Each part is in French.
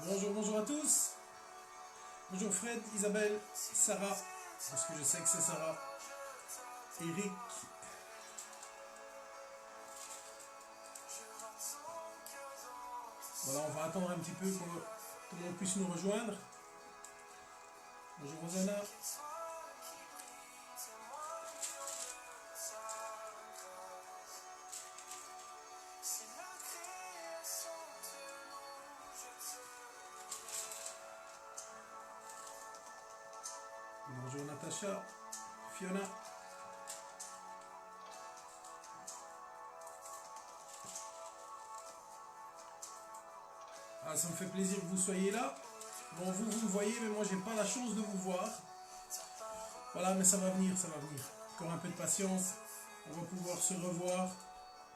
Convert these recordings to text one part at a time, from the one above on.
Bonjour, bonjour à tous. Bonjour Fred, Isabelle, Sarah, parce que je sais que c'est Sarah, Eric. Voilà, on va attendre un petit peu pour que tout le monde puisse nous rejoindre. Bonjour Rosanna. Bonjour Natacha, Fiona. Ah, ça me fait plaisir que vous soyez là. Bon, vous me voyez, mais moi, j'ai pas la chance de vous voir. Voilà, mais ça va venir, ça va venir. Encore un peu de patience. On va pouvoir se revoir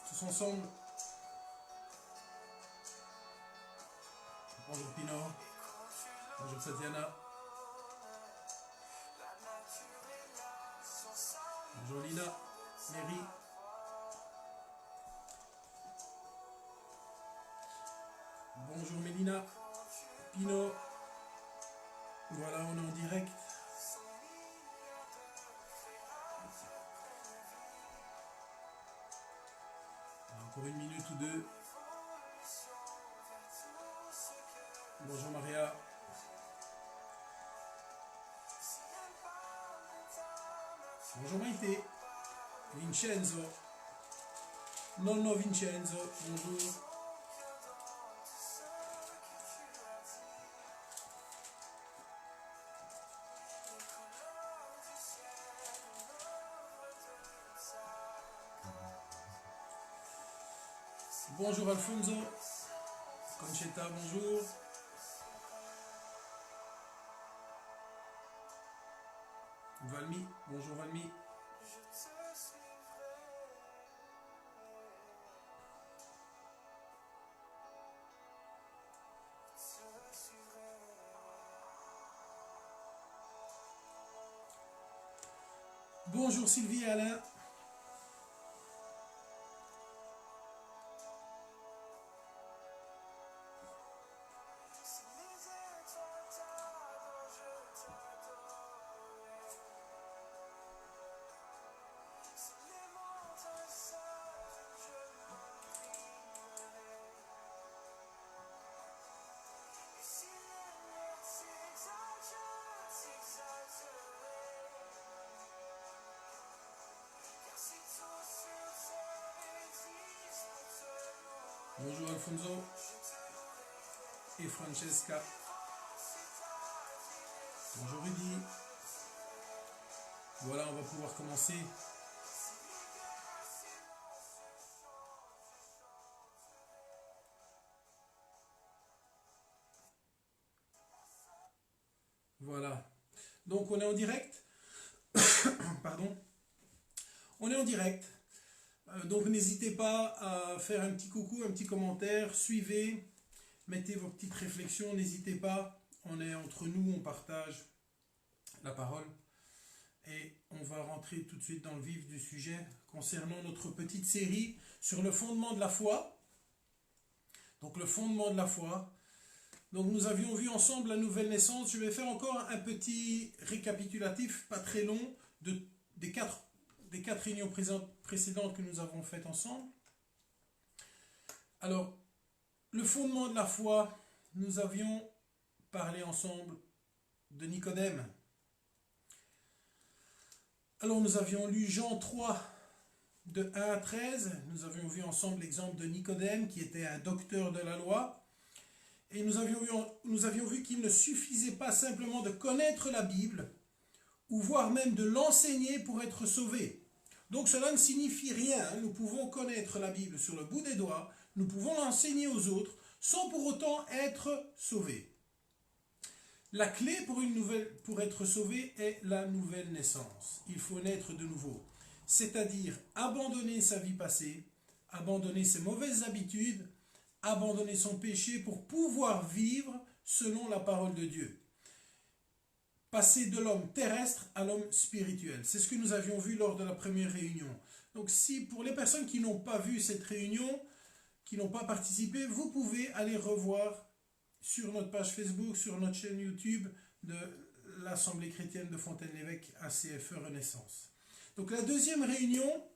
tous ensemble. Bonjour Pino. Bonjour Tatiana. Bonjour Lina. Mary. Bonjour Mélina. Pino. Voilà, on est en direct. Encore une minute ou deux. Bonjour Maria. Bonjour Maïté. Vincenzo. Nonno Vincenzo. Bonjour. Bonjour Alfonso. Conchetta, bonjour. Valmy, bonjour Valmy. Bonjour Sylvie et Alain. Bonjour Alfonso et Francesca. Bonjour Rudy. Voilà, on va pouvoir commencer. Voilà. Donc on est en direct. Pardon. On est en direct. Donc n'hésitez pas à faire un petit coucou, un petit commentaire. Suivez. Mettez vos petites réflexions. N'hésitez pas. On est entre nous, on partage la parole. Et on va rentrer tout de suite dans le vif du sujet concernant notre petite série sur le fondement de la foi. Donc le fondement de la foi. Donc nous avions vu ensemble la nouvelle naissance. Je vais faire encore un petit récapitulatif, pas très long, des quatre réunions précédentes que nous avons faites ensemble. Alors, le fondement de la foi, nous avions parlé ensemble de Nicodème. Alors nous avions lu Jean 3, de 1 à 13. Nous avions vu ensemble l'exemple de Nicodème, qui était un docteur de la loi. Et nous avions vu qu'il ne suffisait pas simplement de connaître la Bible, ou voire même de l'enseigner pour être sauvé. Donc cela ne signifie rien. Nous pouvons connaître la Bible sur le bout des doigts, nous pouvons l'enseigner aux autres, sans pour autant être sauvés. La clé pour être sauvé est la nouvelle naissance. Il faut naître de nouveau. C'est-à-dire abandonner sa vie passée, abandonner ses mauvaises habitudes, abandonner son péché pour pouvoir vivre selon la parole de Dieu. Passer de l'homme terrestre à l'homme spirituel. C'est ce que nous avions vu lors de la première réunion. Donc si pour les personnes qui n'ont pas vu cette réunion, qui n'ont pas participé, vous pouvez aller revoir sur notre page Facebook, sur notre chaîne YouTube de l'Assemblée chrétienne de Fontaine-l'Évêque ACFE Renaissance. Donc la deuxième réunion,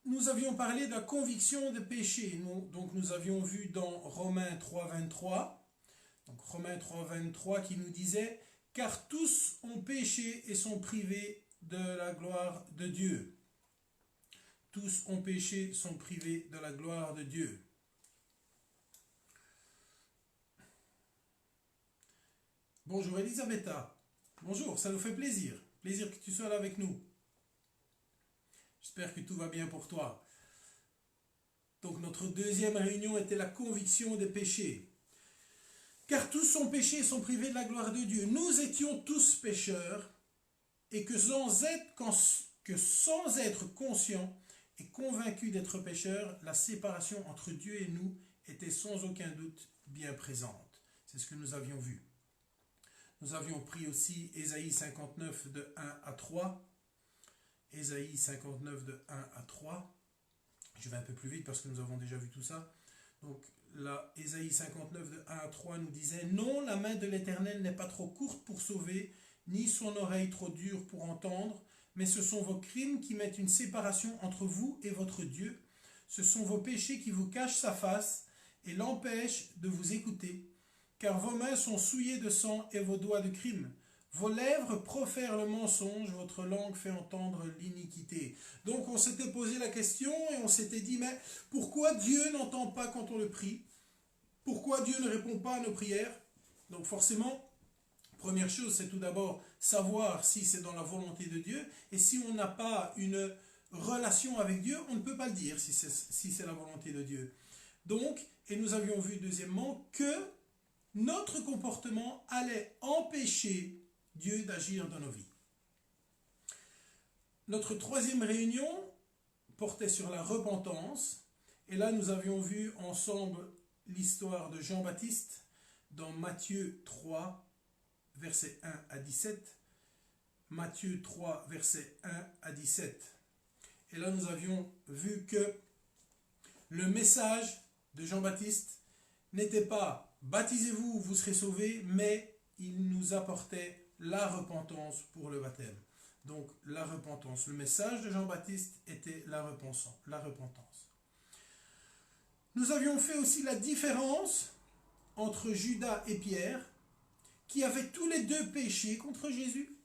nous avions parlé de la conviction de péché. Donc nous avions vu dans Romains 3, 23, donc Romains 3, 23 qui nous disait « Car tous ont péché et sont privés de la gloire de Dieu. » Tous ont péché, sont privés de la gloire de Dieu. Bonjour Elisabetta. Bonjour, ça nous fait plaisir. Plaisir que tu sois là avec nous. J'espère que tout va bien pour toi. Donc notre deuxième réunion était la conviction des péchés. Car tous ont péché et sont privés de la gloire de Dieu. Nous étions tous pécheurs et que sans être conscients et convaincus d'être pécheurs, la séparation entre Dieu et nous était sans aucun doute bien présente. C'est ce que nous avions vu. Nous avions pris aussi Ésaïe 59 de 1 à 3. Ésaïe 59 de 1 à 3. Je vais un peu plus vite parce que nous avons déjà vu tout ça. Donc là, Ésaïe 59 de 1 à 3 nous disait « Non, la main de l'Éternel n'est pas trop courte pour sauver, ni son oreille trop dure pour entendre, mais ce sont vos crimes qui mettent une séparation entre vous et votre Dieu. Ce sont vos péchés qui vous cachent sa face et l'empêchent de vous écouter. Car vos mains sont souillées de sang et vos doigts de crime. Vos lèvres profèrent le mensonge, votre langue fait entendre l'iniquité. » Donc on s'était posé la question et on s'était dit, mais pourquoi Dieu n'entend pas quand on le prie? Pourquoi Dieu ne répond pas à nos prières? Donc forcément, première chose, c'est tout d'abord savoir si c'est dans la volonté de Dieu. Et si on n'a pas une relation avec Dieu, on ne peut pas le dire si c'est la volonté de Dieu. Donc, et nous avions vu deuxièmement que notre comportement allait empêcher Dieu d'agir dans nos vies. Notre troisième réunion portait sur la repentance. Et là, nous avions vu ensemble l'histoire de Jean-Baptiste dans Matthieu 3, versets 1 à 17. Matthieu 3, versets 1 à 17. Et là, nous avions vu que le message de Jean-Baptiste n'était pas « baptisez-vous, vous serez sauvés », mais il nous apportait la repentance pour le baptême. Donc la repentance. Le message de Jean-Baptiste était la repentance. Nous avions fait aussi la différence entre Judas et Pierre, qui avaient tous les deux péché contre Jésus,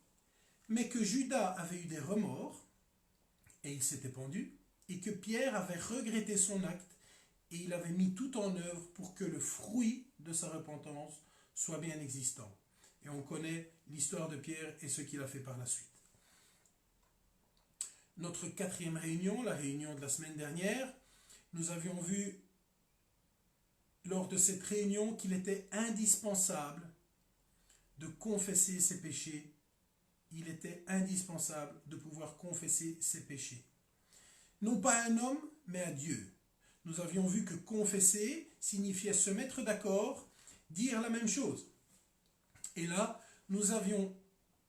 mais que Judas avait eu des remords, et il s'était pendu, et que Pierre avait regretté son acte, et il avait mis tout en œuvre pour que le fruit de sa repentance soit bien existant. Et on connaît l'histoire de Pierre et ce qu'il a fait par la suite. Notre quatrième réunion, la réunion de la semaine dernière, nous avions vu lors de cette réunion qu'il était indispensable de confesser ses péchés. Il était indispensable de pouvoir confesser ses péchés. Non pas à un homme, mais à Dieu. Nous avions vu que confesser signifiait se mettre d'accord, dire la même chose. Et là, nous avions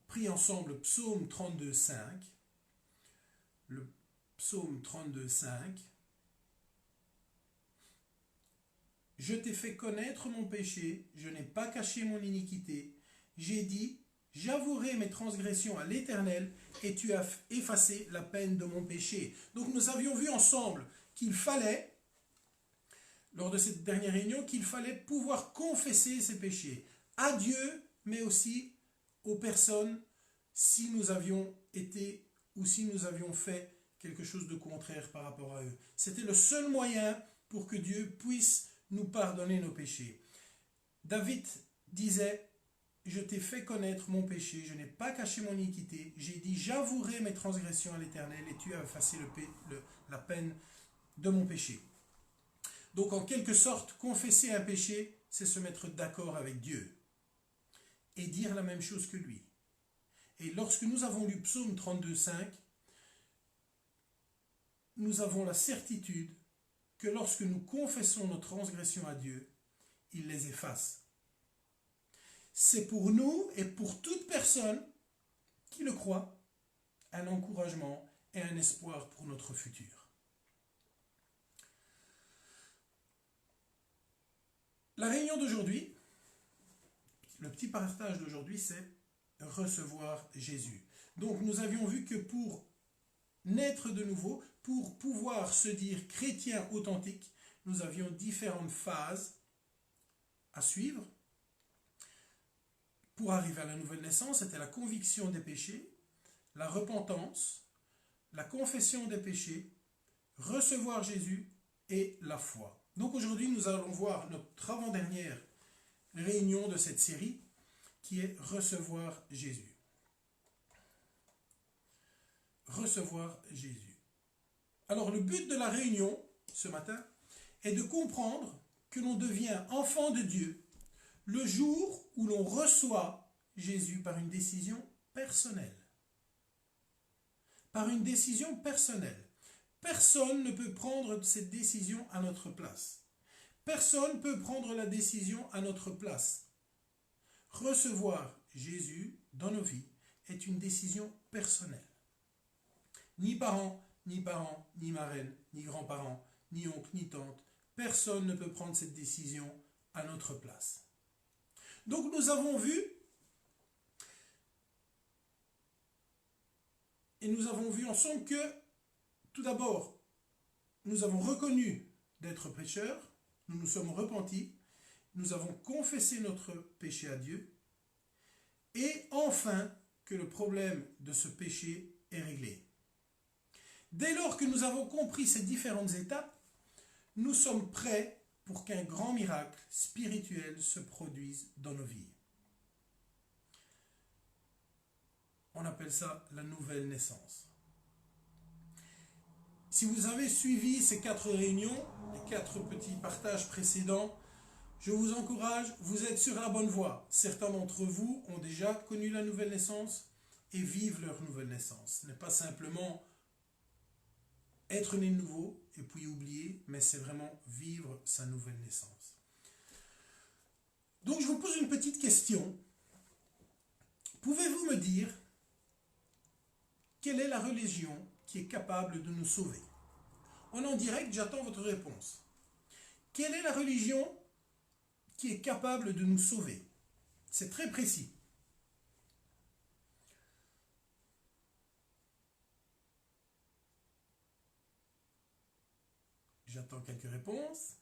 pris ensemble Psaume 32, 5. Le Psaume 32, 5. « Je t'ai fait connaître mon péché, je n'ai pas caché mon iniquité. J'ai dit, j'avouerai mes transgressions à l'Éternel, et tu as effacé la peine de mon péché. » Donc nous avions vu ensemble qu'il fallait, lors de cette dernière réunion, qu'il fallait pouvoir confesser ses péchés à Dieu, mais aussi aux personnes, si nous avions été ou si nous avions fait quelque chose de contraire par rapport à eux. C'était le seul moyen pour que Dieu puisse nous pardonner nos péchés. David disait, je t'ai fait connaître mon péché, je n'ai pas caché mon iniquité, j'ai dit, j'avouerai mes transgressions à l'Éternel, et tu as effacé la peine de mon péché. Donc en quelque sorte, confesser un péché, c'est se mettre d'accord avec Dieu et dire la même chose que lui. Et lorsque nous avons lu Psaume 32, 5, nous avons la certitude que lorsque nous confessons nos transgressions à Dieu, il les efface. C'est pour nous et pour toute personne qui le croit un encouragement et un espoir pour notre futur. La réunion d'aujourd'hui, le petit partage d'aujourd'hui, c'est recevoir Jésus. Donc nous avions vu que pour naître de nouveau, pour pouvoir se dire chrétien authentique, nous avions différentes phases à suivre. Pour arriver à la nouvelle naissance, c'était la conviction des péchés, la repentance, la confession des péchés, recevoir Jésus et la foi. Donc aujourd'hui, nous allons voir notre avant-dernière réunion de cette série qui est recevoir Jésus. Recevoir Jésus. Alors le but de la réunion ce matin est de comprendre que l'on devient enfant de Dieu le jour où l'on reçoit Jésus par une décision personnelle. Par une décision personnelle. Personne ne peut prendre cette décision à notre place. Personne ne peut prendre la décision à notre place. Recevoir Jésus dans nos vies est une décision personnelle. Ni parents, ni marraines, ni grands-parents, ni oncles, ni tantes, personne ne peut prendre cette décision à notre place. Donc nous avons vu, et nous avons vu ensemble que, tout d'abord, nous avons reconnu d'être pécheurs, nous nous sommes repentis, nous avons confessé notre péché à Dieu, et enfin que le problème de ce péché est réglé. Dès lors que nous avons compris ces différentes étapes, nous sommes prêts pour qu'un grand miracle spirituel se produise dans nos vies. On appelle ça la nouvelle naissance. Si vous avez suivi ces 4 réunions, les 4 petits partages précédents, je vous encourage, vous êtes sur la bonne voie. Certains d'entre vous ont déjà connu la nouvelle naissance et vivent leur nouvelle naissance. Ce n'est pas simplement être né de nouveau et puis oublier, mais c'est vraiment vivre sa nouvelle naissance. Donc je vous pose une petite question. Pouvez-vous me dire quelle est la religion qui est capable de nous sauver? On est en direct, j'attends votre réponse. Quelle est la religion qui est capable de nous sauver? C'est très précis. J'attends quelques réponses.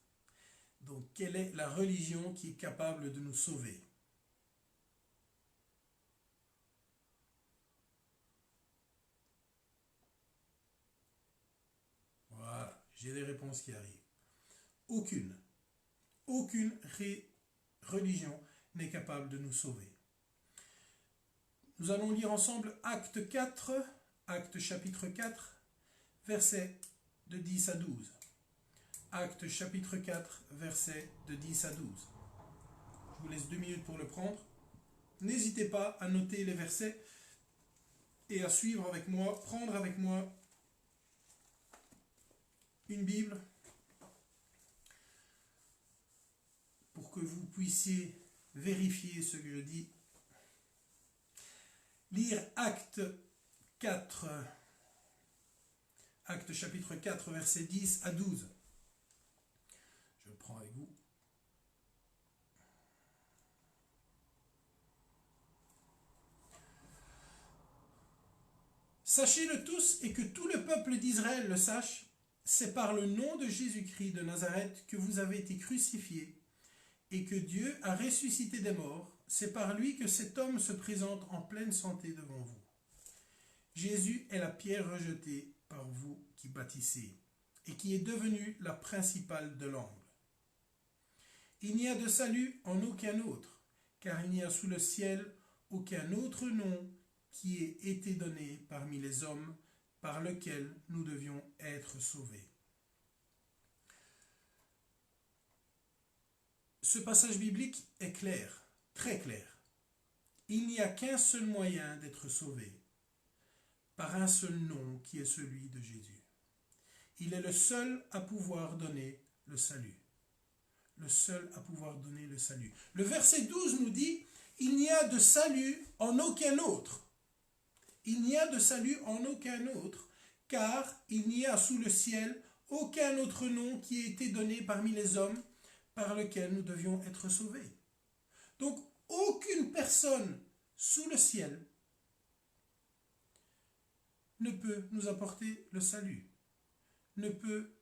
Donc, quelle est la religion qui est capable de nous sauver? Voilà, j'ai des réponses qui arrivent. Aucune religion n'est capable de nous sauver. Nous allons lire ensemble Actes 4, Actes chapitre 4, versets de 10 à 12. Actes chapitre 4, versets de 10 à 12. Je vous laisse 2 minutes pour le prendre. N'hésitez pas à noter les versets et à suivre avec moi, prendre avec moi une Bible pour que vous puissiez vérifier ce que je dis. Lire Actes 4, Actes chapitre 4, versets 10 à 12. Je le prends avec vous. Sachez-le tous et que tout le peuple d'Israël le sache, c'est par le nom de Jésus-Christ de Nazareth que vous avez été crucifiés et que Dieu a ressuscité des morts. C'est par lui que cet homme se présente en pleine santé devant vous. Jésus est la pierre rejetée par vous qui bâtissez et qui est devenue la principale de l'angle. Il n'y a de salut en aucun autre, car il n'y a sous le ciel aucun autre nom qui ait été donné parmi les hommes par lequel nous devions être sauvés. Ce passage biblique est clair, très clair. Il n'y a qu'un seul moyen d'être sauvé, par un seul nom qui est celui de Jésus. Il est le seul à pouvoir donner le salut. Le seul à pouvoir donner le salut. Le verset 12 nous dit, il n'y a de salut en aucun autre. Il n'y a de salut en aucun autre, car il n'y a sous le ciel aucun autre nom qui ait été donné parmi les hommes par lequel nous devions être sauvés. Donc, aucune personne sous le ciel ne peut nous apporter le salut, ne peut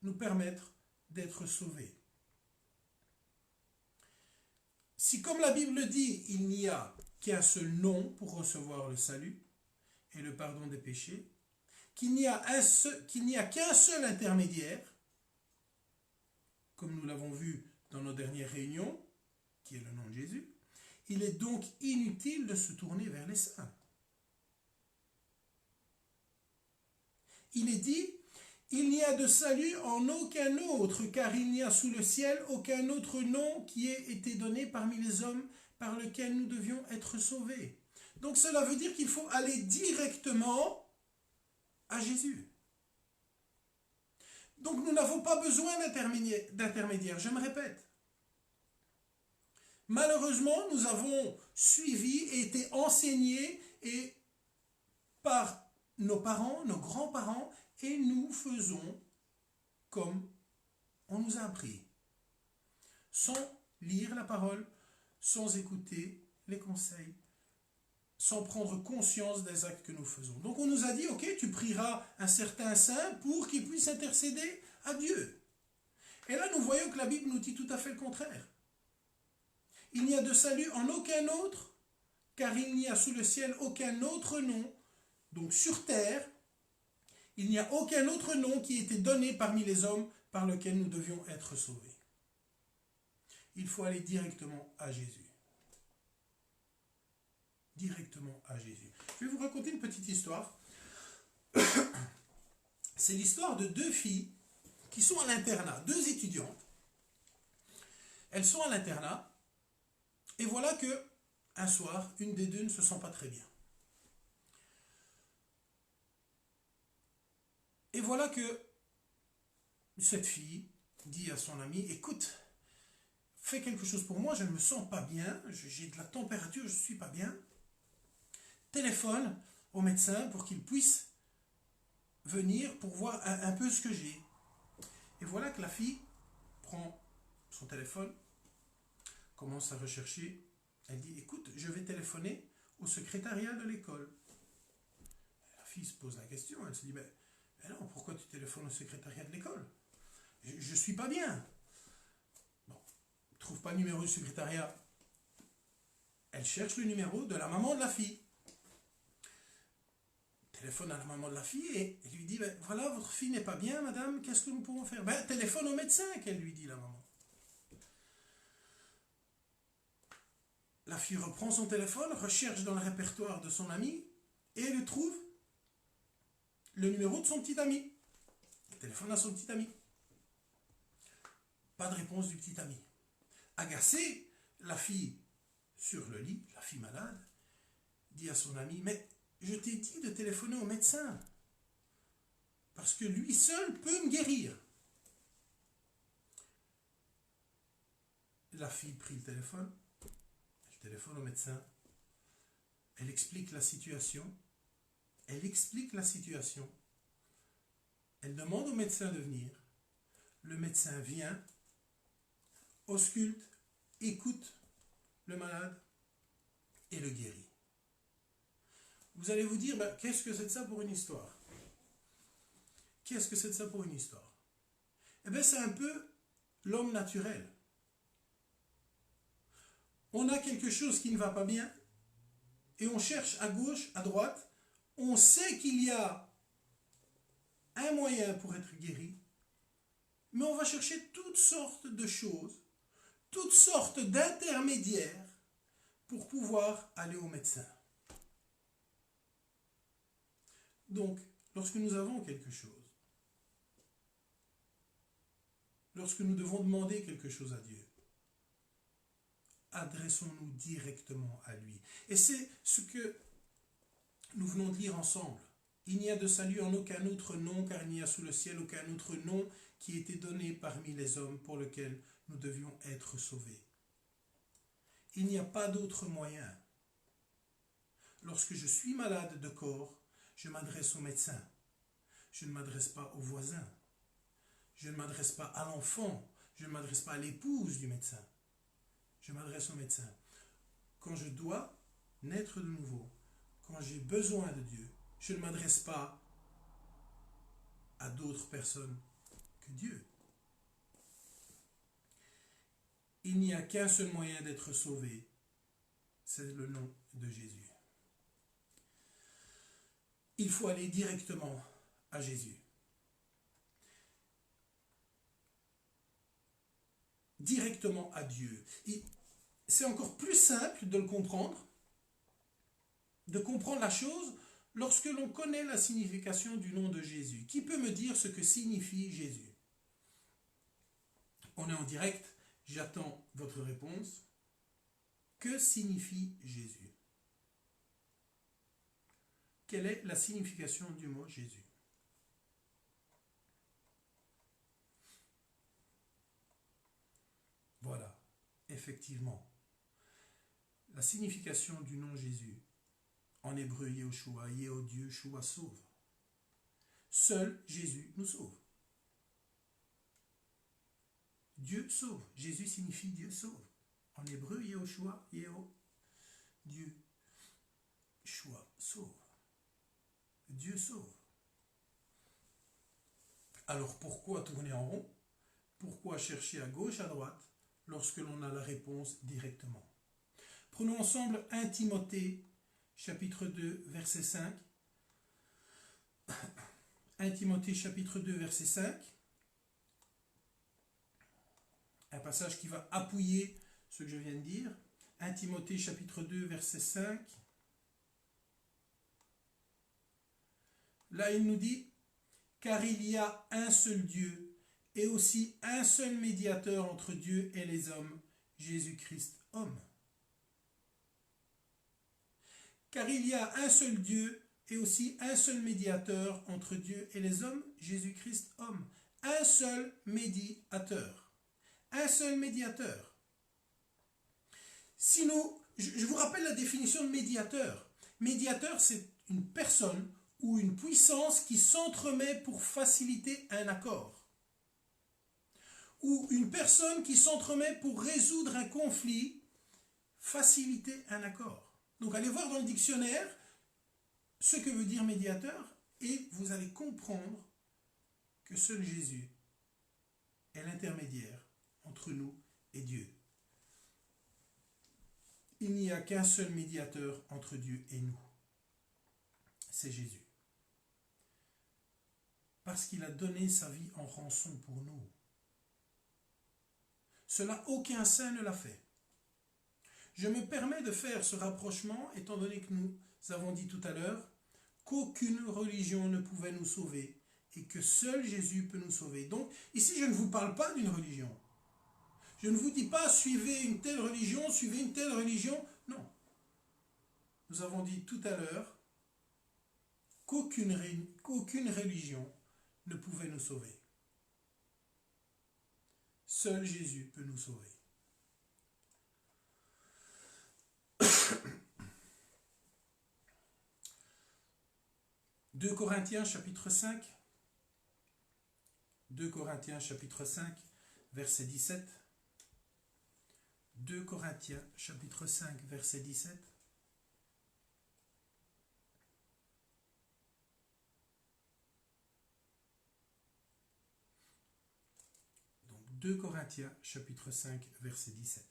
nous permettre d'être sauvés. Si, comme la Bible dit, il n'y a qu'un seul nom pour recevoir le salut et le pardon des péchés, qu'il n'y a qu'un seul intermédiaire, comme nous l'avons vu dans nos dernières réunions, qui est le nom de Jésus, il est donc inutile de se tourner vers les saints. Il est dit, il n'y a de salut en aucun autre, car il n'y a sous le ciel aucun autre nom qui ait été donné parmi les hommes par lequel nous devions être sauvés. Donc cela veut dire qu'il faut aller directement à Jésus. Donc nous n'avons pas besoin d'intermédiaire, je me répète. Malheureusement, nous avons suivi et été enseignés par nos parents, nos grands-parents, et nous faisons comme on nous a appris, sans lire la parole, sans écouter les conseils, sans prendre conscience des actes que nous faisons. Donc on nous a dit, ok, tu prieras un certain saint pour qu'il puisse intercéder à Dieu. Et là nous voyons que la Bible nous dit tout à fait le contraire. Il n'y a de salut en aucun autre, car il n'y a sous le ciel aucun autre nom. Donc sur terre, il n'y a aucun autre nom qui ait été donné parmi les hommes par lequel nous devions être sauvés. Il faut aller directement à Jésus. Directement à Jésus. Je vais vous raconter une petite histoire. C'est l'histoire de deux filles qui sont à l'internat, deux étudiantes. Elles sont à l'internat et voilà que un soir, une des deux ne se sent pas très bien. Et voilà que cette fille dit à son ami, écoute, fais quelque chose pour moi, je ne me sens pas bien, j'ai de la température, je ne suis pas bien. Téléphone au médecin pour qu'il puisse venir pour voir un peu ce que j'ai. Et voilà que la fille prend son téléphone, commence à rechercher. Elle dit, écoute, je vais téléphoner au secrétariat de l'école. La fille se pose la question, elle se dit, mais non, pourquoi tu téléphones au secrétariat de l'école? Je ne suis pas bien. Bon, ne trouve pas le numéro du secrétariat. Elle cherche le numéro de la maman de la fille. Téléphone à la maman de la fille et lui dit, ben, voilà, votre fille n'est pas bien, madame, qu'est-ce que nous pouvons faire? Ben, téléphone au médecin, qu'elle lui dit, la maman. La fille reprend son téléphone, recherche dans le répertoire de son ami et elle trouve le numéro de son petit ami. Elle téléphone à son petit ami. Pas de réponse du petit ami. Agacée, la fille sur le lit, la fille malade, dit à son ami, mais je t'ai dit de téléphoner au médecin, parce que lui seul peut me guérir. La fille prit le téléphone, elle téléphone au médecin, elle explique la situation, elle demande au médecin de venir, le médecin vient, ausculte, écoute le malade et le guérit. Vous allez vous dire, ben, qu'est-ce que c'est de ça pour une histoire? Qu'est-ce que c'est de ça pour une histoire? Eh bien, c'est un peu l'homme naturel. On a quelque chose qui ne va pas bien et on cherche à gauche, à droite. On sait qu'il y a un moyen pour être guéri, mais on va chercher toutes sortes de choses, toutes sortes d'intermédiaires pour pouvoir aller au médecin. Donc, lorsque nous avons quelque chose, lorsque nous devons demander quelque chose à Dieu, adressons-nous directement à lui. Et c'est ce que nous venons de lire ensemble. Il n'y a de salut en aucun autre nom, car il n'y a sous le ciel aucun autre nom qui ait été donné parmi les hommes pour lequel nous devions être sauvés. Il n'y a pas d'autre moyen. Lorsque je suis malade de corps, je m'adresse au médecin. Je ne m'adresse pas au voisin. Je ne m'adresse pas à l'enfant. Je ne m'adresse pas à l'épouse du médecin. Je m'adresse au médecin. Quand je dois naître de nouveau, quand j'ai besoin de Dieu, je ne m'adresse pas à d'autres personnes que Dieu. Il n'y a qu'un seul moyen d'être sauvé, c'est le nom de Jésus. Il faut aller directement à Jésus. Directement à Dieu. C'est encore plus simple de le comprendre, de comprendre la chose lorsque l'on connaît la signification du nom de Jésus. Qui peut me dire ce que signifie Jésus? On est en direct, j'attends votre réponse. Que signifie Jésus? Quelle est la signification du mot Jésus? Voilà, effectivement. La signification du nom Jésus, en hébreu Yehoshua, Dieu, Shua sauve. Seul Jésus nous sauve. Dieu sauve. Jésus signifie Dieu sauve. En hébreu, Yehoshua, Dieu, Shua sauve. Dieu sauve. Alors pourquoi tourner en rond? Pourquoi chercher à gauche, à droite, lorsque l'on a la réponse directement? Prenons ensemble 1 Timothée, chapitre 2, verset 5. 1 Timothée, chapitre 2, verset 5. Un passage qui va appuyer ce que je viens de dire. 1 Timothée, chapitre 2, verset 5. Là, il nous dit, car il y a un seul Dieu et aussi un seul médiateur entre Dieu et les hommes, Jésus-Christ, homme. Car il y a un seul Dieu et aussi un seul médiateur entre Dieu et les hommes, Jésus-Christ, homme. Un seul médiateur. Un seul médiateur. Si nous, je vous rappelle la définition de médiateur. Médiateur, c'est une personne ou une puissance qui s'entremet pour faciliter un accord. Ou une personne qui s'entremet pour résoudre un conflit, faciliter un accord. Donc allez voir dans le dictionnaire ce que veut dire médiateur et vous allez comprendre que seul Jésus est l'intermédiaire entre nous et Dieu. Il n'y a qu'un seul médiateur entre Dieu et nous. C'est Jésus. Parce qu'il a donné sa vie en rançon pour nous. Cela, aucun saint ne l'a fait. Je me permets de faire ce rapprochement, étant donné que nous avons dit tout à l'heure qu'aucune religion ne pouvait nous sauver et que seul Jésus peut nous sauver. Donc, ici, je ne vous parle pas d'une religion. Je ne vous dis pas suivez une telle religion, suivez une telle religion. Non. Nous avons dit tout à l'heure qu'aucune religion ne pouvait nous sauver. Seul Jésus peut nous sauver. « 2 Corinthiens chapitre 5 » 2 Corinthiens chapitre 5, verset 17. 2 Corinthiens chapitre 5, verset 17. Donc 2 Corinthiens chapitre 5, verset 17.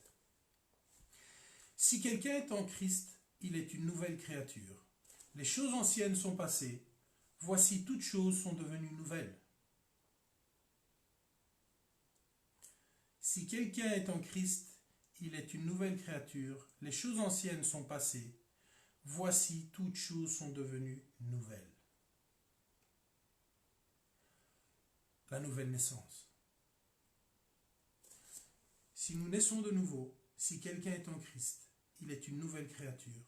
Si quelqu'un est en Christ, il est une nouvelle créature. Les choses anciennes sont passées. Voici, toutes choses sont devenues nouvelles. Si quelqu'un est en Christ, il est une nouvelle créature. Les choses anciennes sont passées. Voici, toutes choses sont devenues nouvelles. La nouvelle naissance. Si nous naissons de nouveau, si quelqu'un est en Christ, il est une nouvelle créature.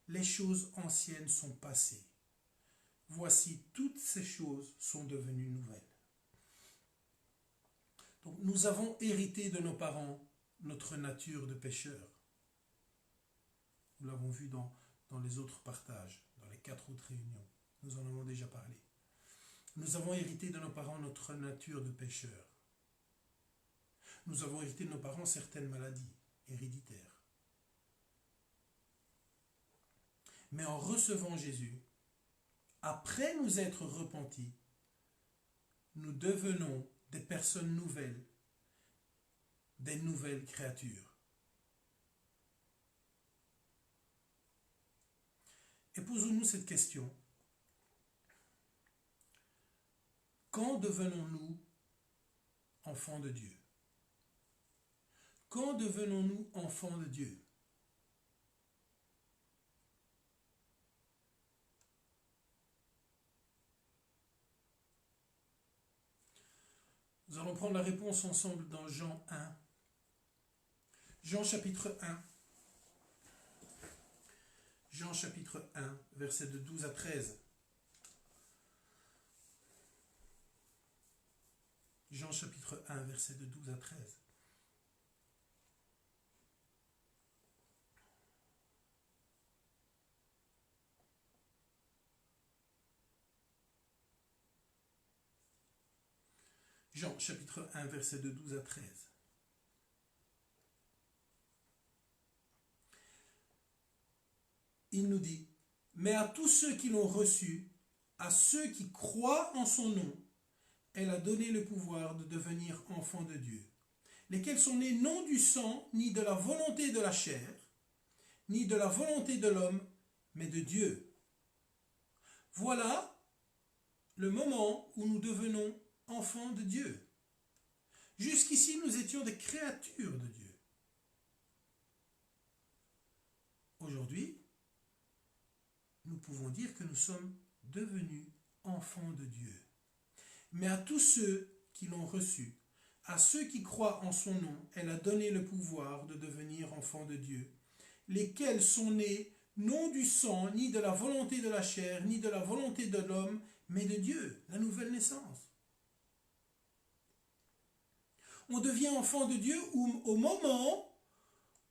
Les choses anciennes sont passées. Voici, toutes ces choses sont devenues nouvelles. Donc, nous avons hérité de nos parents notre nature de pécheur. Nous l'avons vu dans les autres partages, dans les 4 autres réunions. Nous en avons déjà parlé. Nous avons hérité de nos parents notre nature de pécheur. Nous avons hérité de nos parents certaines maladies héréditaires. Mais en recevant Jésus, après nous être repentis, nous devenons des personnes nouvelles, des nouvelles créatures. Et posons-nous cette question. Quand devenons-nous enfants de Dieu? Quand devenons-nous enfants de Dieu? Nous allons prendre la réponse ensemble dans Jean 1. Jean chapitre 1. Jean chapitre 1, versets de 12 à 13. Jean chapitre 1, versets de 12 à 13. Jean chapitre 1, versets de 12 à 13. Il nous dit, mais à tous ceux qui l'ont reçu, à ceux qui croient en son nom, elle a donné le pouvoir de devenir enfants de Dieu, lesquels sont nés non du sang, ni de la volonté de la chair, ni de la volonté de l'homme, mais de Dieu. Voilà le moment où nous devenons enfants de Dieu. Jusqu'ici, nous étions des créatures de Dieu. Aujourd'hui, nous pouvons dire que nous sommes devenus enfants de Dieu. Mais à tous ceux qui l'ont reçu, à ceux qui croient en son nom, elle a donné le pouvoir de devenir enfants de Dieu, lesquels sont nés non du sang, ni de la volonté de la chair, ni de la volonté de l'homme, mais de Dieu, la nouvelle naissance. On devient enfant de Dieu au moment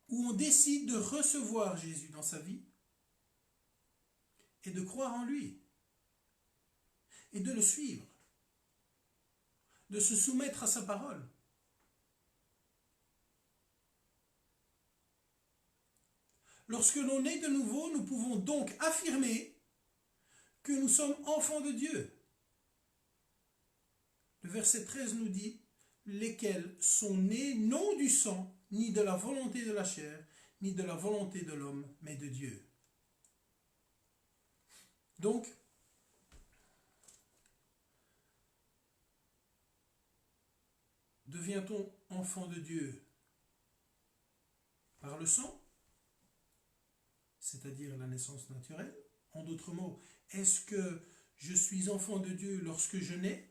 où on décide de recevoir Jésus dans sa vie et de croire en lui et de le suivre, de se soumettre à sa parole. Lorsque l'on est de nouveau, nous pouvons donc affirmer que nous sommes enfants de Dieu. Le verset 13 nous dit, lesquels sont nés non du sang, ni de la volonté de la chair, ni de la volonté de l'homme, mais de Dieu. Donc, devient-on enfant de Dieu par le sang, c'est-à-dire la naissance naturelle? En d'autres mots, est-ce que je suis enfant de Dieu lorsque je nais?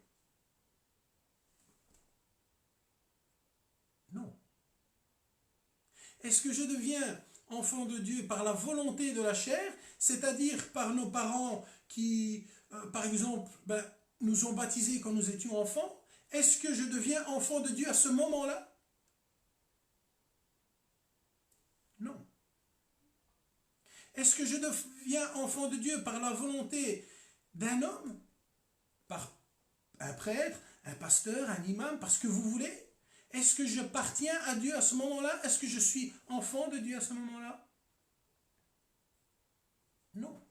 Non. Est-ce que je deviens enfant de Dieu par la volonté de la chair, c'est-à-dire par nos parents qui, par exemple, nous ont baptisés quand nous étions enfants? Est-ce que je deviens enfant de Dieu à ce moment-là? Non. Est-ce que je deviens enfant de Dieu par la volonté d'un homme, par un prêtre, un pasteur, un imam, parce que vous voulez? Est-ce que j'appartiens à Dieu à ce moment-là? Est-ce que je suis enfant de Dieu à ce moment-là? Non.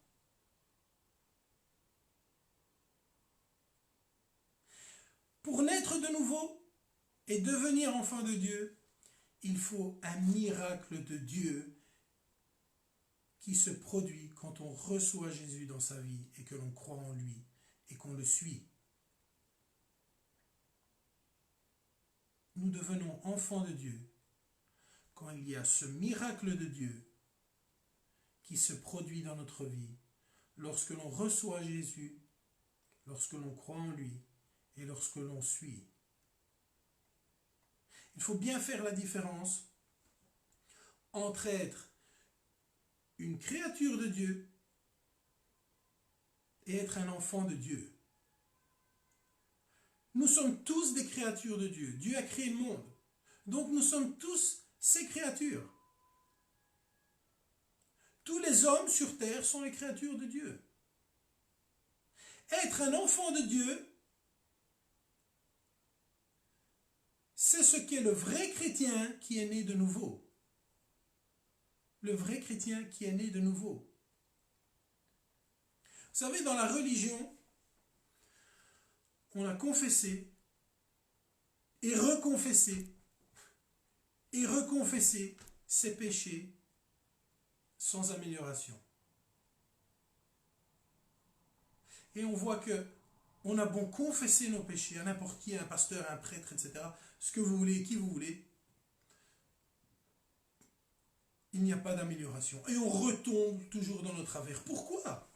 Pour naître de nouveau et devenir enfant de Dieu, il faut un miracle de Dieu qui se produit quand on reçoit Jésus dans sa vie et que l'on croit en lui et qu'on le suit. Nous devenons enfants de Dieu quand il y a ce miracle de Dieu qui se produit dans notre vie, lorsque l'on reçoit Jésus, lorsque l'on croit en lui et lorsque l'on suit. Il faut bien faire la différence entre être une créature de Dieu et être un enfant de Dieu. Nous sommes tous des créatures de Dieu. Dieu a créé le monde. Donc nous sommes tous ces créatures. Tous les hommes sur terre sont les créatures de Dieu. Être un enfant de Dieu, C'est ce qu'est le vrai chrétien qui est né de nouveau. Le vrai chrétien qui est né de nouveau. Vous savez, dans la religion, on a confessé et reconfessé ses péchés sans amélioration. Et on voit que on a beau confesser nos péchés à n'importe qui, un pasteur, un prêtre, etc., ce que vous voulez, qui vous voulez, il n'y a pas d'amélioration. Et on retombe toujours dans nos travers. Pourquoi?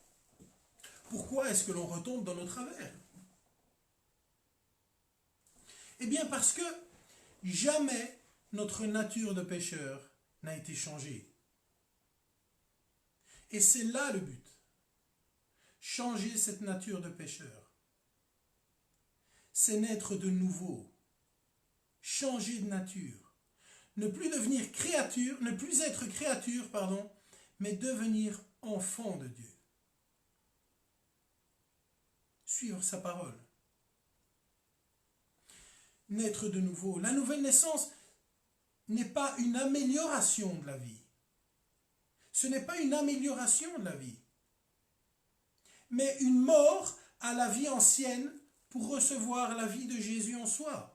Pourquoi est-ce que l'on retombe dans nos travers? Eh bien parce que jamais notre nature de pécheur n'a été changée. Et c'est là le but. Changer cette nature de pécheur. C'est naître de nouveau. Changer de nature. Ne plus devenir créature, ne plus être créature, pardon, mais devenir enfant de Dieu. Suivre sa parole. Naître de nouveau. La nouvelle naissance n'est pas une amélioration de la vie. Ce n'est pas une amélioration de la vie, mais une mort à la vie ancienne pour recevoir la vie de Jésus en soi.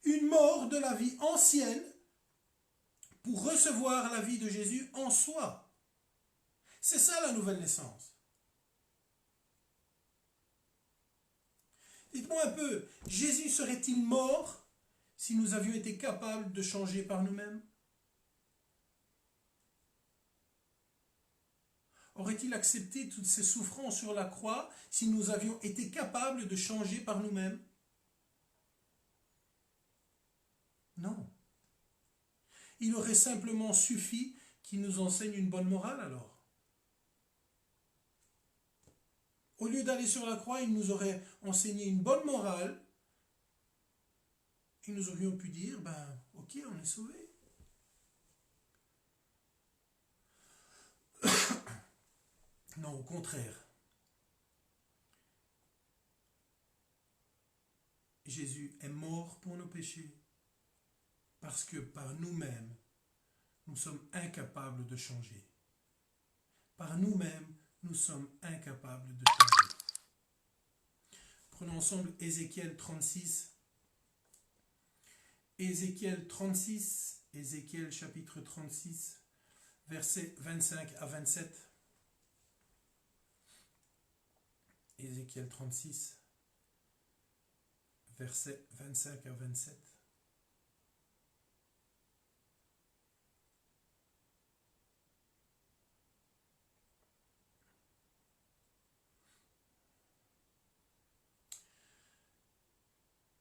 Une mort de la vie ancienne pour recevoir la vie de Jésus en soi. C'est ça la nouvelle naissance. Dites-moi un peu, Jésus serait-il mort si nous avions été capables de changer par nous-mêmes? Aurait-il accepté toutes ces souffrances sur la croix si nous avions été capables de changer par nous-mêmes? Non. Il aurait simplement suffi qu'il nous enseigne une bonne morale alors. Au lieu d'aller sur la croix, il nous aurait enseigné une bonne morale et nous aurions pu dire, ok, on est sauvés. Non, au contraire. Jésus est mort pour nos péchés parce que par nous-mêmes, nous sommes incapables de changer. Par nous-mêmes, nous sommes incapables de changer. Prenons ensemble Ézéchiel 36. Ézéchiel chapitre 36, versets 25 à 27. Ézéchiel 36, versets 25 à 27.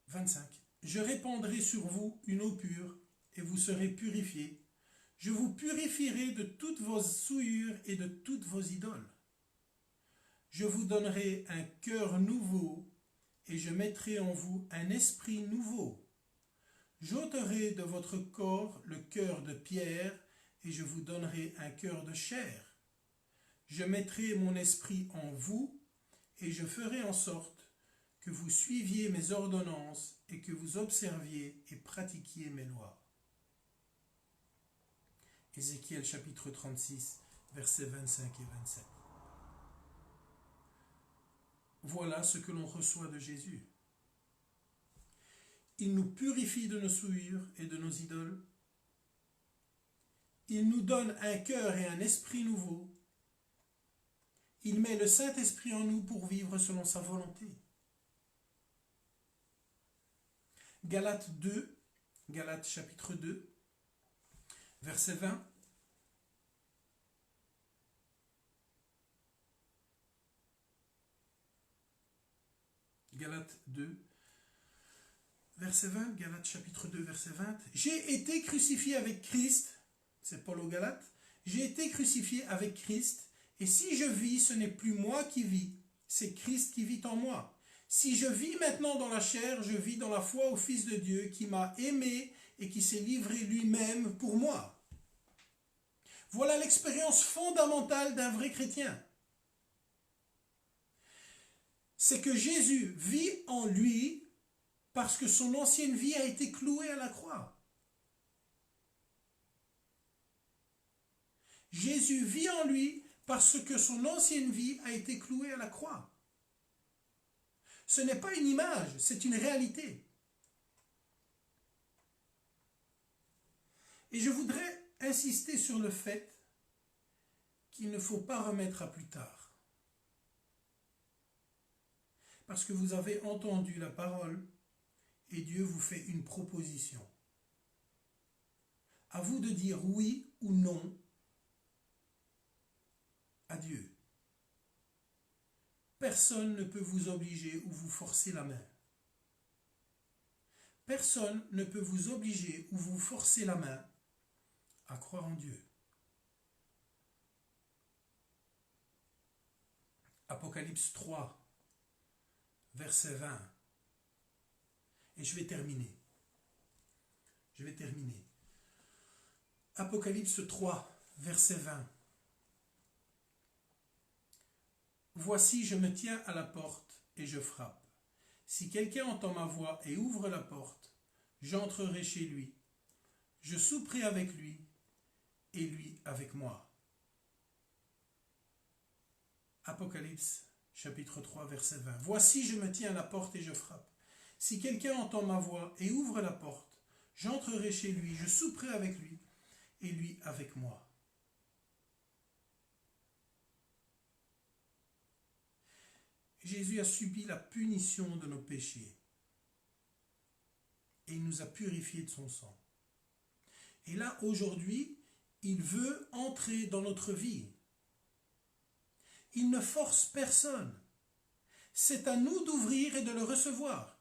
« 25. Je répandrai sur vous une eau pure, et vous serez purifiés. Je vous purifierai de toutes vos souillures et de toutes vos idoles. Je vous donnerai un cœur nouveau, et je mettrai en vous un esprit nouveau. J'ôterai de votre corps le cœur de pierre, et je vous donnerai un cœur de chair. Je mettrai mon esprit en vous, et je ferai en sorte que vous suiviez mes ordonnances et que vous observiez et pratiquiez mes lois. » Ézéchiel chapitre 36, versets 25 et 27. Voilà ce que l'on reçoit de Jésus. Il nous purifie de nos souillures et de nos idoles. Il nous donne un cœur et un esprit nouveau. Il met le Saint-Esprit en nous pour vivre selon sa volonté. Galates chapitre 2, verset 20. Galates 2, verset 20, Galates chapitre 2, verset 20. J'ai été crucifié avec Christ, c'est Paul aux Galates, j'ai été crucifié avec Christ, et si je vis, ce n'est plus moi qui vis, c'est Christ qui vit en moi. Si je vis maintenant dans la chair, je vis dans la foi au Fils de Dieu qui m'a aimé et qui s'est livré lui-même pour moi. Voilà l'expérience fondamentale d'un vrai chrétien. C'est que Jésus vit en lui parce que son ancienne vie a été clouée à la croix. Jésus vit en lui parce que son ancienne vie a été clouée à la croix. Ce n'est pas une image, c'est une réalité. Et je voudrais insister sur le fait qu'il ne faut pas remettre à plus tard. Parce que vous avez entendu la parole et Dieu vous fait une proposition. À vous de dire oui ou non à Dieu. Personne ne peut vous obliger ou vous forcer la main. Personne ne peut vous obliger ou vous forcer la main à croire en Dieu. Apocalypse 3, verset 20. Et je vais terminer. Apocalypse 3, verset 20. Voici, je me tiens à la porte et je frappe. Si quelqu'un entend ma voix et ouvre la porte, j'entrerai chez lui. Je souperai avec lui et lui avec moi. Apocalypse chapitre 3 verset 20. Voici, je me tiens à la porte et je frappe. Si quelqu'un entend ma voix et ouvre la porte, j'entrerai chez lui, je souperai avec lui et lui avec moi. Jésus a subi la punition de nos péchés et il nous a purifiés de son sang. Et là, aujourd'hui, il veut entrer dans notre vie. Il ne force personne. C'est à nous d'ouvrir et de le recevoir.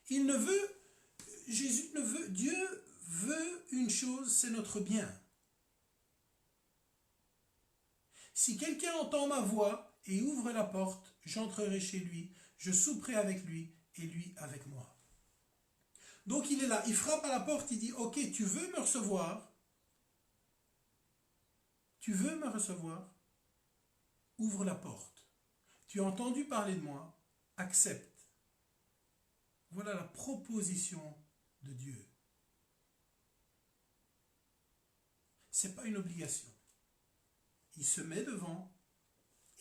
Il ne veut, Jésus ne veut, Dieu veut une chose, c'est notre bien. Si quelqu'un entend ma voix et ouvre la porte, j'entrerai chez lui, je souperai avec lui et lui avec moi. Donc il est là, il frappe à la porte, il dit, ok, tu veux me recevoir? Tu veux me recevoir? Ouvre la porte. Tu as entendu parler de moi? Accepte. Voilà la proposition de Dieu. Ce n'est pas une obligation. Il se met devant,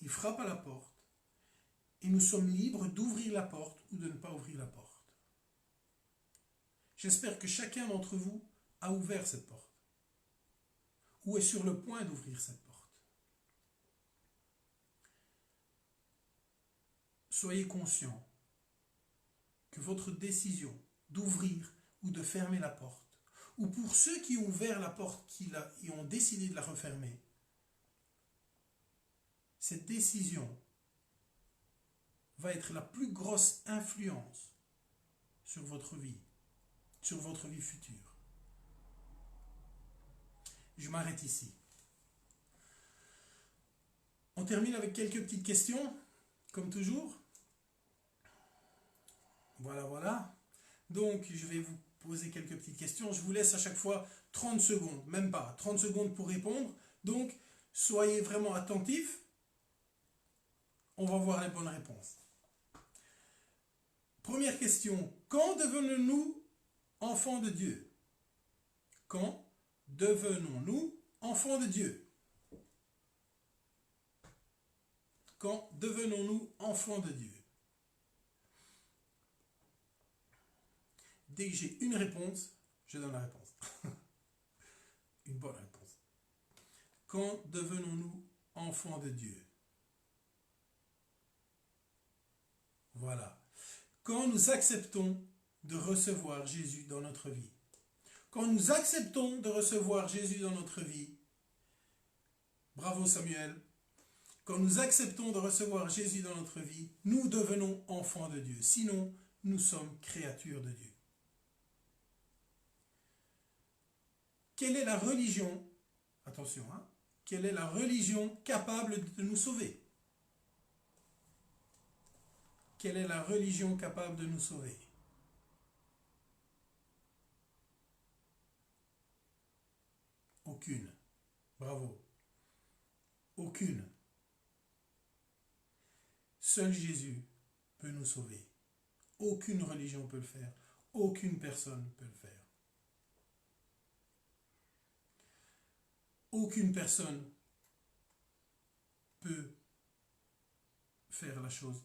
il frappe à la porte, et nous sommes libres d'ouvrir la porte ou de ne pas ouvrir la porte. J'espère que chacun d'entre vous a ouvert cette porte, ou est sur le point d'ouvrir cette porte. Soyez conscients que votre décision d'ouvrir ou de fermer la porte, ou pour ceux qui ont ouvert la porte et ont décidé de la refermer, cette décision va être la plus grosse influence sur votre vie future. Je m'arrête ici. On termine avec quelques petites questions, comme toujours. Voilà. Donc, je vais vous poser quelques petites questions. Je vous laisse à chaque fois 30 secondes, même pas, 30 secondes pour répondre. Donc, soyez vraiment attentifs. On va voir les bonnes réponses. Première question. Quand devenons-nous enfants de Dieu? Quand devenons-nous enfants de Dieu? Quand devenons-nous enfants de Dieu? Dès que j'ai une réponse, je donne la réponse. Une bonne réponse. Quand devenons-nous enfants de Dieu? Voilà. Quand nous acceptons de recevoir Jésus dans notre vie. Quand nous acceptons de recevoir Jésus dans notre vie, bravo Samuel, quand nous acceptons de recevoir Jésus dans notre vie, nous devenons enfants de Dieu. Sinon, nous sommes créatures de Dieu. Quelle est la religion, attention, quelle est la religion capable de nous sauver? Quelle est la religion capable de nous sauver? Aucune. Bravo. Aucune. Seul Jésus peut nous sauver. Aucune religion peut le faire. Aucune personne peut le faire. Aucune personne peut faire la chose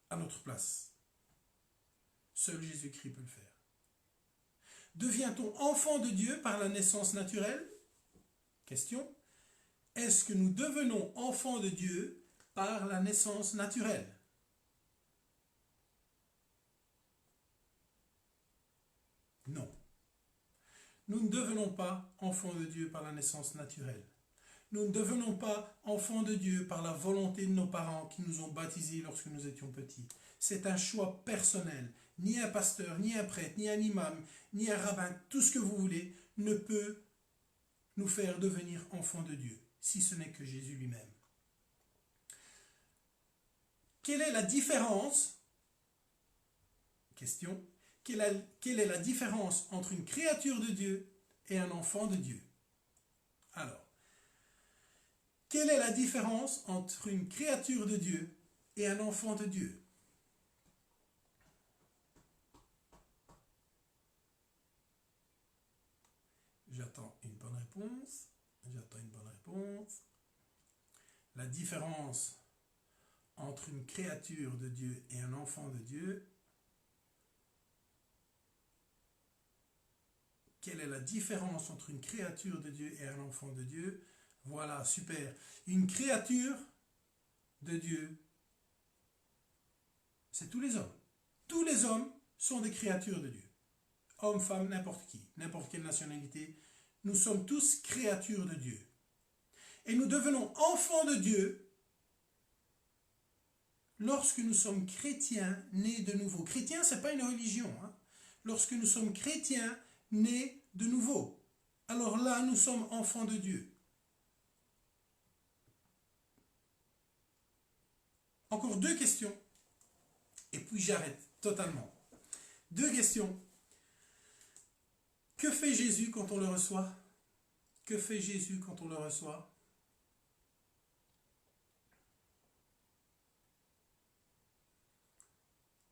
à notre place. Seul Jésus-Christ peut le faire. Devient-on enfant de Dieu par la naissance naturelle? Question. Est-ce que nous devenons enfants de Dieu par la naissance naturelle? Non. Nous ne devenons pas enfants de Dieu par la naissance naturelle. Nous ne devenons pas enfants de Dieu par la volonté de nos parents qui nous ont baptisés lorsque nous étions petits. C'est un choix personnel. Ni un pasteur, ni un prêtre, ni un imam, ni un rabbin, tout ce que vous voulez, ne peut nous faire devenir enfants de Dieu, si ce n'est que Jésus lui-même. Quelle est la différence? Question. Quelle est la différence entre une créature de Dieu et un enfant de Dieu? Alors, quelle est la différence entre une créature de Dieu et un enfant de Dieu? J'attends une bonne réponse. La différence entre une créature de Dieu et un enfant de Dieu. Quelle est la différence entre une créature de Dieu et un enfant de Dieu? Voilà, super. Une créature de Dieu, c'est tous les hommes. Tous les hommes sont des créatures de Dieu. Hommes, femmes, n'importe qui, n'importe quelle nationalité. Nous sommes tous créatures de Dieu. Et nous devenons enfants de Dieu lorsque nous sommes chrétiens nés de nouveau. Chrétien, ce n'est pas une religion. Lorsque nous sommes chrétiens nés de nouveau. Alors là, nous sommes enfants de Dieu. Encore 2 questions. Et puis j'arrête totalement. 2 questions. Que fait Jésus quand on le reçoit? Que fait Jésus quand on le reçoit?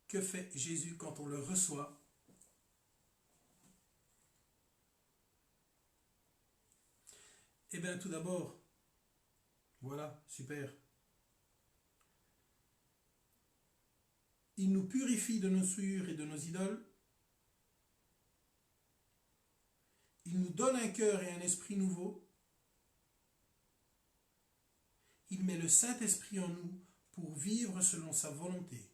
Que fait Jésus quand on le reçoit? Eh bien, tout d'abord, voilà, super. Il nous purifie de nos souillures et de nos idoles. Il nous donne un cœur et un esprit nouveau. Il met le Saint-Esprit en nous pour vivre selon sa volonté.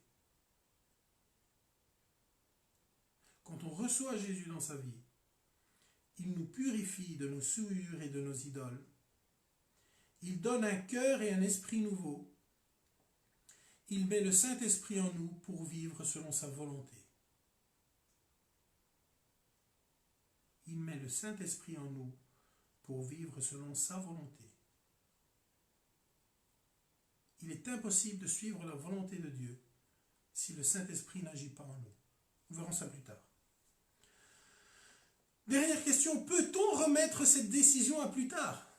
Quand on reçoit Jésus dans sa vie, il nous purifie de nos souillures et de nos idoles. Il donne un cœur et un esprit nouveau. Il met le Saint-Esprit en nous pour vivre selon sa volonté. Il met le Saint-Esprit en nous pour vivre selon sa volonté. Il est impossible de suivre la volonté de Dieu si le Saint-Esprit n'agit pas en nous. Nous verrons ça plus tard. Dernière question, peut-on remettre cette décision à plus tard?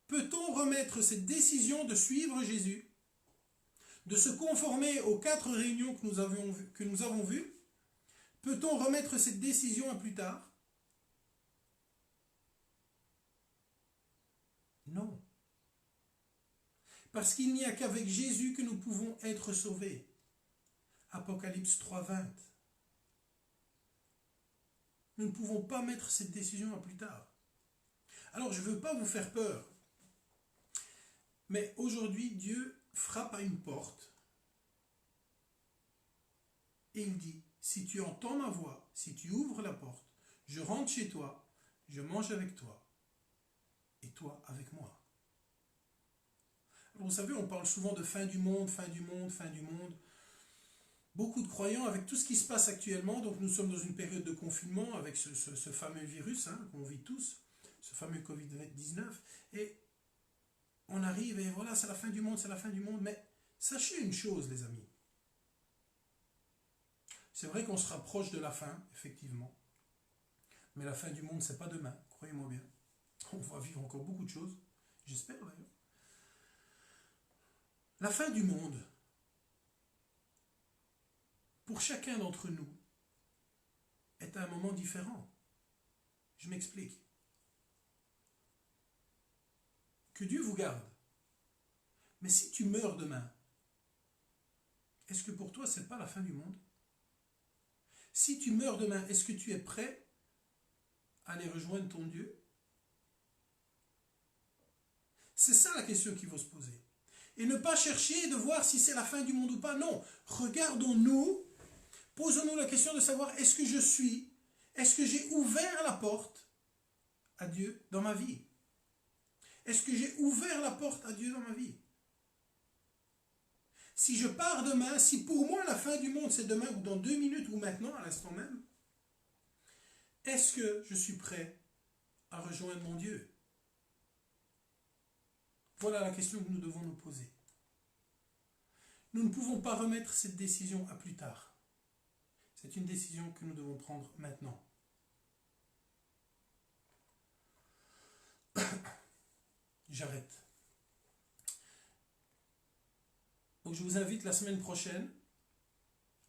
Peut-on remettre cette décision de suivre Jésus, de se conformer aux 4 réunions que nous avons vues? Peut-on remettre cette décision à plus tard? Non. Parce qu'il n'y a qu'avec Jésus que nous pouvons être sauvés. Apocalypse 3:20. Nous ne pouvons pas mettre cette décision à plus tard. Alors, je ne veux pas vous faire peur. Mais aujourd'hui, Dieu frappe à une porte. Et il dit, si tu entends ma voix, si tu ouvres la porte, je rentre chez toi, je mange avec toi, et toi avec moi. Alors, vous savez, on parle souvent de fin du monde, fin du monde, fin du monde. Beaucoup de croyants, avec tout ce qui se passe actuellement, donc nous sommes dans une période de confinement avec ce fameux virus qu'on vit tous, ce fameux Covid-19, et on arrive et voilà, c'est la fin du monde, c'est la fin du monde, mais sachez une chose, les amis. C'est vrai qu'on se rapproche de la fin, effectivement, mais la fin du monde, c'est pas demain, croyez-moi bien. On va vivre encore beaucoup de choses, j'espère d'ailleurs. La fin du monde, pour chacun d'entre nous, est à un moment différent. Je m'explique. Que Dieu vous garde. Mais si tu meurs demain, est-ce que pour toi, ce n'est pas la fin du monde? Si tu meurs demain, est-ce que tu es prêt à aller rejoindre ton Dieu? C'est ça la question qu'il faut se poser. Et ne pas chercher de voir si c'est la fin du monde ou pas. Non, regardons-nous, posons-nous la question de savoir est-ce que j'ai ouvert la porte à Dieu dans ma vie? Est-ce que j'ai ouvert la porte à Dieu dans ma vie? Si je pars demain, si pour moi la fin du monde c'est demain ou dans 2 minutes ou maintenant, à l'instant même, est-ce que je suis prêt à rejoindre mon Dieu? Voilà la question que nous devons nous poser. Nous ne pouvons pas remettre cette décision à plus tard. C'est une décision que nous devons prendre maintenant. J'arrête. Donc je vous invite la semaine prochaine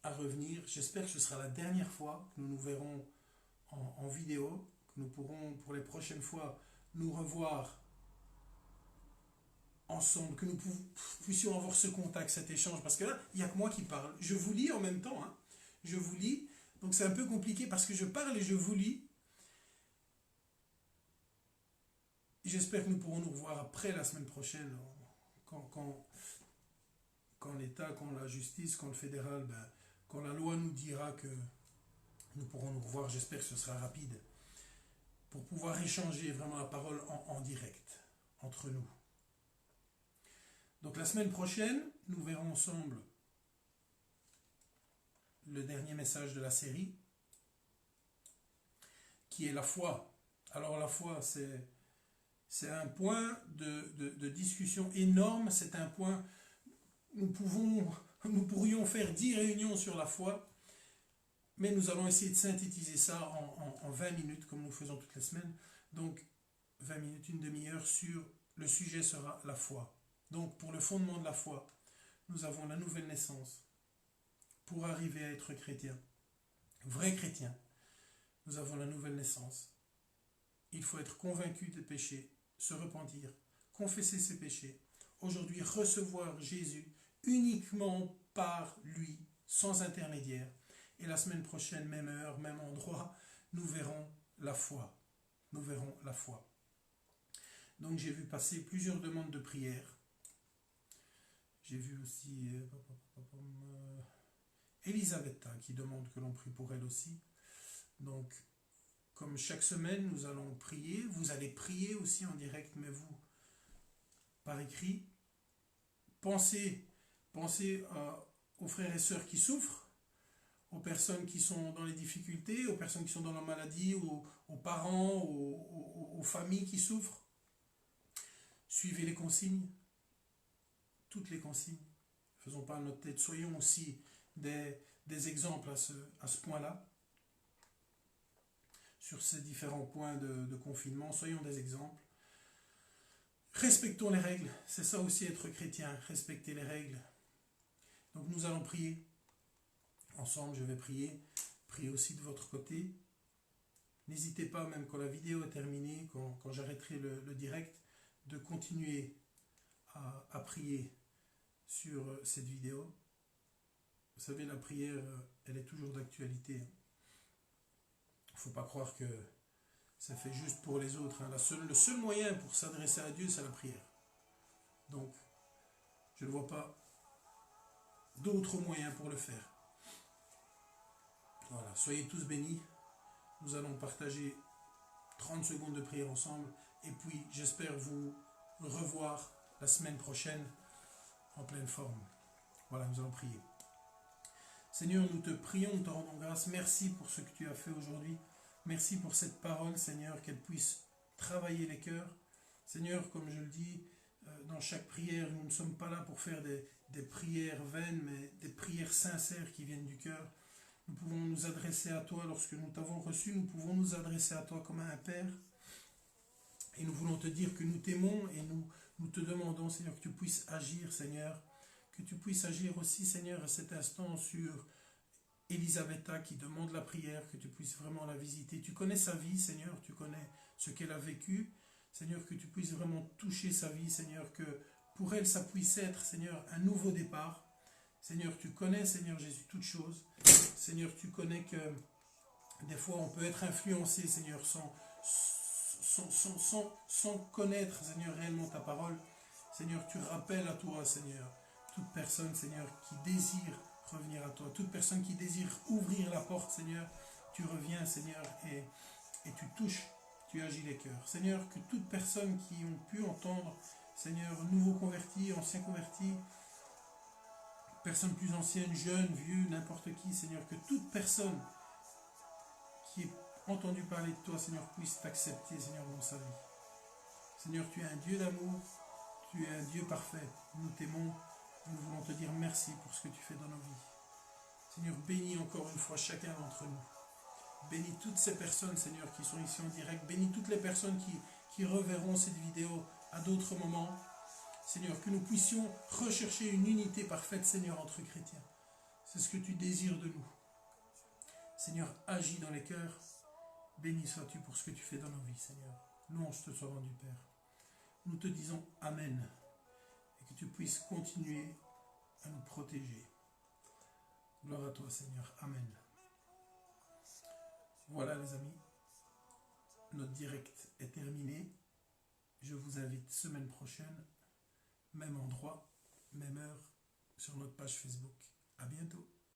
à revenir. J'espère que ce sera la dernière fois que nous nous verrons en vidéo, que nous pourrons pour les prochaines fois nous revoir ensemble, que nous puissions avoir ce contact, cet échange, parce que là, il n'y a que moi qui parle. Je vous lis en même temps, hein. Je vous lis, donc c'est un peu compliqué parce que je parle et je vous lis. J'espère que nous pourrons nous revoir après la semaine prochaine, quand l'État, quand la justice, quand le fédéral, quand la loi nous dira que nous pourrons nous revoir. J'espère que ce sera rapide, pour pouvoir échanger vraiment la parole en direct, entre nous. Donc la semaine prochaine, nous verrons ensemble le dernier message de la série, qui est la foi. Alors la foi, c'est un point de discussion énorme, c'est un point, nous pourrions faire 10 réunions sur la foi, mais nous allons essayer de synthétiser ça en 20 minutes, comme nous faisons toutes les semaines. Donc 20 minutes, une demi-heure sur le sujet sera la foi. Donc pour le fondement de la foi, nous avons la nouvelle naissance. Pour arriver à être chrétien, vrai chrétien, nous avons la nouvelle naissance. Il faut être convaincu des péchés, se repentir, confesser ses péchés. Aujourd'hui, recevoir Jésus uniquement par lui, sans intermédiaire. Et la semaine prochaine, même heure, même endroit, nous verrons la foi. Nous verrons la foi. Donc j'ai vu passer plusieurs demandes de prière. J'ai vu aussi Elisabetta qui demande que l'on prie pour elle aussi. Donc, comme chaque semaine, nous allons prier. Vous allez prier aussi en direct, mais vous, par écrit. Pensez aux frères et sœurs qui souffrent, aux personnes qui sont dans les difficultés, aux personnes qui sont dans la maladie, aux parents, aux familles qui souffrent. Suivez les consignes, toutes les consignes. Ne faisons pas notre tête, soyons aussi des exemples à ce point-là. Sur ces différents points de confinement, soyons des exemples. Respectons les règles, c'est ça aussi être chrétien, respecter les règles. Donc nous allons prier. Ensemble, je vais prier. Priez aussi de votre côté. N'hésitez pas, même quand la vidéo est terminée, quand j'arrêterai le direct, de continuer à prier sur cette vidéo. Vous savez, la prière, elle est toujours d'actualité. Il ne faut pas croire que c'est fait juste pour les autres. Le seul moyen pour s'adresser à Dieu, c'est la prière. Donc, je ne vois pas d'autres moyens pour le faire. Voilà, soyez tous bénis. Nous allons partager 30 secondes de prière ensemble. Et puis, j'espère vous revoir la semaine prochaine en pleine forme. Voilà, nous allons prier. Seigneur, nous te prions, nous te rendons grâce. Merci pour ce que tu as fait aujourd'hui. Merci pour cette parole, Seigneur, qu'elle puisse travailler les cœurs. Seigneur, comme je le dis, dans chaque prière, nous ne sommes pas là pour faire des prières vaines, mais des prières sincères qui viennent du cœur. Nous pouvons nous adresser à toi lorsque nous t'avons reçu. Nous pouvons nous adresser à toi comme à un Père. Et nous voulons te dire que nous t'aimons et nous te demandons, Seigneur, que tu puisses agir, Seigneur. Que tu puisses agir aussi, Seigneur, à cet instant sur Elisabetta qui demande la prière, que tu puisses vraiment la visiter. Tu connais sa vie, Seigneur, tu connais ce qu'elle a vécu. Seigneur, que tu puisses vraiment toucher sa vie, Seigneur, que pour elle, ça puisse être, Seigneur, un nouveau départ. Seigneur, tu connais, Seigneur Jésus, toutes choses. Seigneur, tu connais que des fois, on peut être influencé, Seigneur, sans connaître, Seigneur, réellement ta parole. Seigneur, tu rappelles à toi, Seigneur, toute personne, Seigneur, qui désire revenir à toi, toute personne qui désire ouvrir la porte, Seigneur, tu reviens, Seigneur, et tu touches, tu agis les cœurs. Seigneur, que toute personne qui ont pu entendre, Seigneur, nouveaux convertis, anciens convertis, personnes plus anciennes, jeunes, vieux, n'importe qui, Seigneur, que toute personne qui ait entendu parler de toi, Seigneur, puisse t'accepter, Seigneur, dans sa vie. Seigneur, tu es un Dieu d'amour, tu es un Dieu parfait. Nous t'aimons, nous voulons te dire merci pour ce que tu fais dans nos vies. Seigneur, bénis encore une fois chacun d'entre nous. Bénis toutes ces personnes, Seigneur, qui sont ici en direct. Bénis toutes les personnes qui reverront cette vidéo à d'autres moments. Seigneur, que nous puissions rechercher une unité parfaite, Seigneur, entre chrétiens. C'est ce que tu désires de nous. Seigneur, agis dans les cœurs. Béni sois-tu pour ce que tu fais dans nos vies, Seigneur. Louange te soit rendue, Père. Nous te disons Amen. Et que tu puisses continuer à nous protéger. Gloire à toi, Seigneur. Amen. Voilà, les amis. Notre direct est terminé. Je vous invite semaine prochaine, même endroit, même heure, sur notre page Facebook. À bientôt.